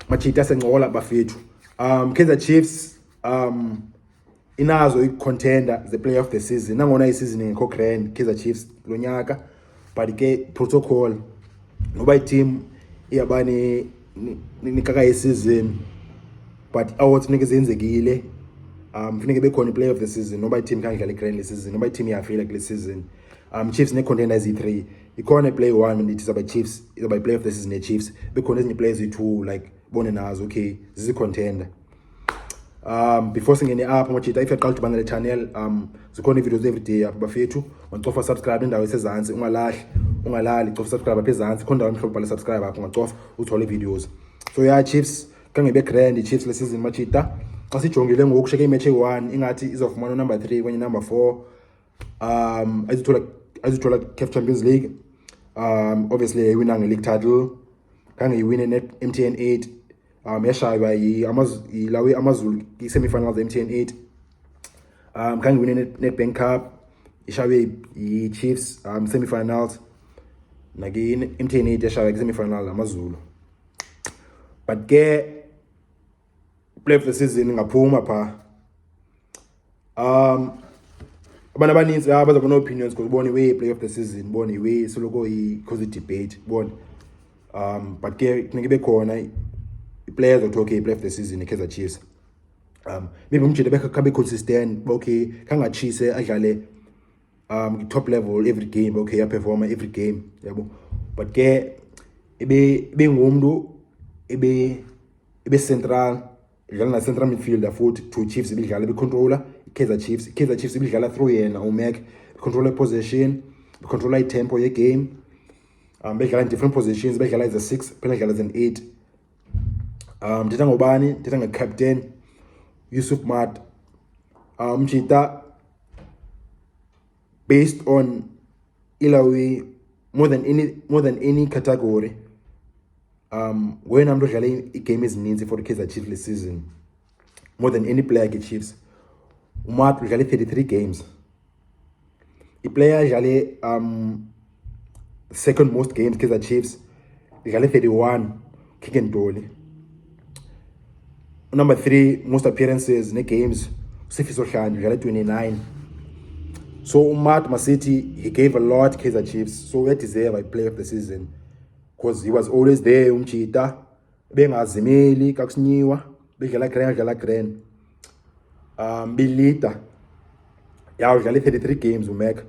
machita senqola bafethu. Kaizer Chiefs inazo i-contender the player of the season. Nangona i-season ngekho grand Kaizer Chiefs lo nyaka, but ke protocol ngoba i-team iyabani nikaka i-season, but awards funeke zenzekile. Funeke bekhona i-player of the season noba i-team khange idlale grand le season, noba i-team iyafeyila kule season. Chiefs ne-contenders eyi-3. Ikhona i-player 1 ndithi izaba Chiefs, izaba i-player of the season ne-Chiefs. Bekhona ezinye players eyi-2 like bone nazo okay zizi-contender. Before singene apha machita, if yaqala udibana le channel, zikhona i-videos every day apha bafethu. Ungacofa subscribe indawo esezantsi, ungalali cofa subscribe apha ezantsi. Khona indawo emhlophe bhala subscribe apha, ungacofa uthole videos. So yeah, Chiefs kangebe grand Chiefs le season machita. Xa sijongile ngoku sheke imatch e1 ingathi izofumana number 3 kwenye number 4. Azithola CAF Champions League. Obviously yayinanga league title. Kange yiwine net MTN 8. Yashaywa yilawe Amazulu i-semi-finals MTN 8. Kange yiwine Nedbank Cup. Ishawe yi-Chiefs semi-finals. Nagi MTN 8 yashaywa i-semi-final Amazulu. But ke play of the season ngaphuma pha. Abantu abaninzi baza kona opinions because ubone way play of the season, ubone way soloko i-cause debate, ubone. But ke funeke bekhona i-players othi okay play of the season Kaizer Chiefs. Maybe umjida bekhabe consistent, okay kangachise adlale top level every game, okay perform every game, yabo. But ke ebe ngumuntu ebe central, idlala na central midfielder futhi two Chiefs ibidlala becontroller Kaizer Chiefs ibidlala through yena uMac, controller possession, controller tempo ye game. Bedlala in different positions, bedlala as a 6, bedlala as an 8. Ndithetha ngobani? Ndithetha nge-captain Yusuf Maart. Mchita based on ilawi more than any category. When I'm looking at game is needs for the Kaizer Chiefs this season, more than any player at Chiefs. Maart will 33 games. The player jale second most games Kaizer Chiefs. Jale 31. Keagan Dolly. Number 3 most appearances in the games. Sifiso Hlanti jale 29. So Maart Masiti, he gave a lot Kaizer Chiefs. So we deserve a player of the season. Because he was always there, umchita. Bengazimeli, kakusniwa. Bedlala grand. Bilita. Yeah, udlala 33 games uMac.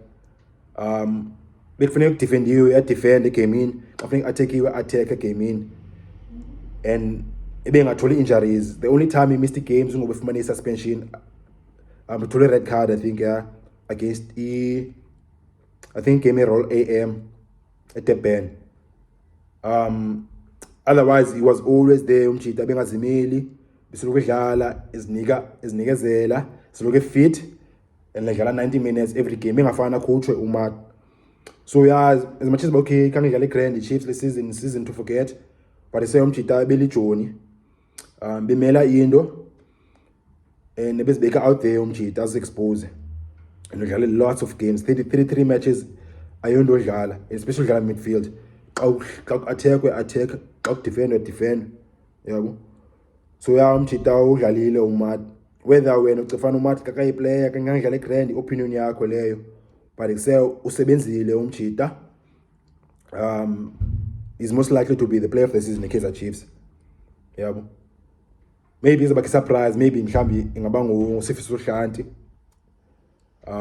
Bekufanele defend you, defend came in. Kufanele attack came in. And bengatholi injuries. The only time he missed the games ngobefumana suspension. Uthole red card I think against I think game roll AM at the pen. Otherwise he was always there umchita bengazimeli. Bisiloku edlala izinikezela siloku fit and ledlala 90 minutes every game engafana coachwe uMaart. So yeah, as much as okay kange dlala grand Chiefs le season to forget, but say umchita belijoni bemela into and bezibeka out there umchita as expose and udlala lots of games, 33 matches ayonto odlala, especially udlala midfield. Xa attack xa defend yabo. So yeah, umchita udlalile uMaart, whether wena ucefana uMaart kakayi player kangadlala grand opinion yakho leyo, but excel usebenzile umchita. Is most likely to be the player of the season Kaizer Chiefs, yabo. Maybe it's a surprise, maybe mhlambi ingaba nguSifiso Hlanti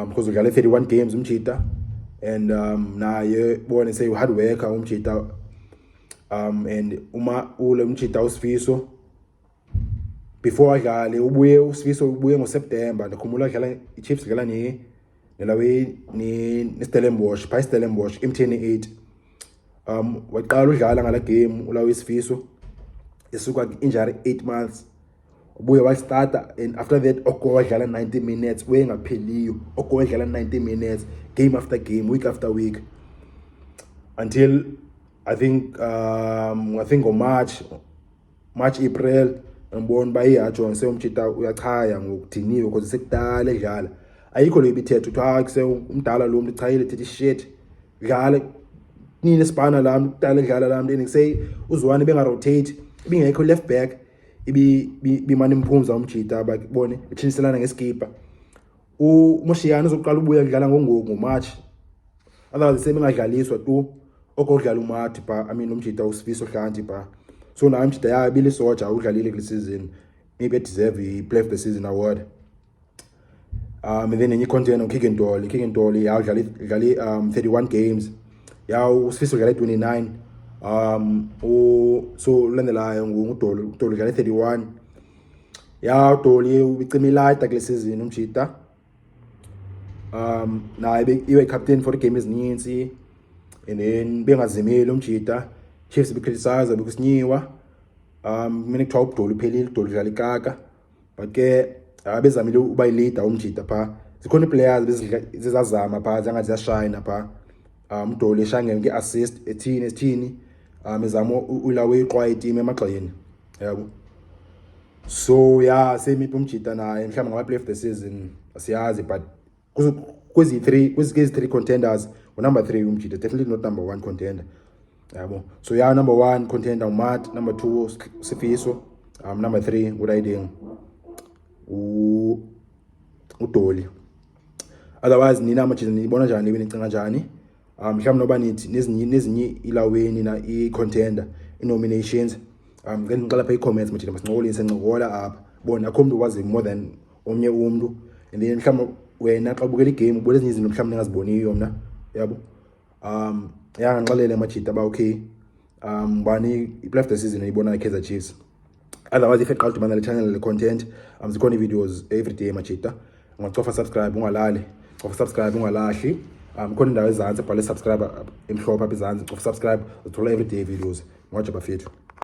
because udlale 31 games umchita and naye bone say hard worker umchita and ule umchita uSifiso before adlale uSifiso ubuye ngoSeptember. Ndakhumula adlala iChiefs dlala nelawe ni Stellenbosch, pha Stellenbosch MTN 8. Waqala udlala ngala game ulawe Sifiso esuka injury 8 months. Ubuye wastarta and after that oko wadlala 90 minutes wengapheliyo, oko wadlala 90 minutes game after game, week after week, until I think on March April ngibona bayiyatsho ngisewumchita uyachaya ngokudiniwe because sekudala edlala. Ayikho lo ibithethe uthi kuse umdala lo muntu chayile thithi shit dlala nini sibana la umdala edlala la mnteni say uzwane benga rotate ibingekho left back ibimane imphumza umjita ababone etshinselana ngesikipa uMoshiyana uzoqala ubuya kudlala ngoMarch otherwise sebengadlaliswa tu okudlala uMaart I mean umjita uSifiso Hlanti so nayo umjita yabili soja udlalile kule season maybe deserve i-play of the season award. And then any contender Keagan Dolly udlale 31 games uSifiso udlale 29 so ulandelayo nguDolly udlale 31 uDolly ubicimilata kule season umjita naye iwe captain for the game ezininzi and then bengazimeli umjita Chiefs becriticize because nyiwa mina kuthiwa uDolly uphelile uDolly udlala ikaka but ke abezamile uba leader umjita zikhona players bezizazama zangathi ziyashine uDolly eshange nge-assist ethini ezama ulawe iqwa team emagxeni yabo. So same umjita naye mhlawumbe ngama play of the season asiyazi but kwezi three contenders number 3 umjita definitely not number 1 contender yabo. So number 1 contender uMaart, number 2 Sifiso, number 3 uRiding uDolly. Otherwise nina amajita nibona njani nicinga njani mhlawumbe noba nithi nezinye ilaweni na i-contender i-nominations then ngiqala pha i-comments majita masincokolise ncokola apha bona akho umuntu wazi more than omnye umuntu and then mhlawumbe wena xa ubukela igame ubona ezinye izinto mhlawumbe ningaziboniyo mna yabo. Ngixelele amajita okay bani i-play of the season ayibona Kaizer Chiefs. Otherwise if eqala udibana le channel le content zikhona i-videos every day majita ungacofa subscribe ungalali cofa subscribe ungalahli khona indawo ezantsi bhale subscribe emhlophe apha ezantsi cofa subscribe uthola every day videos ngoja bafethu.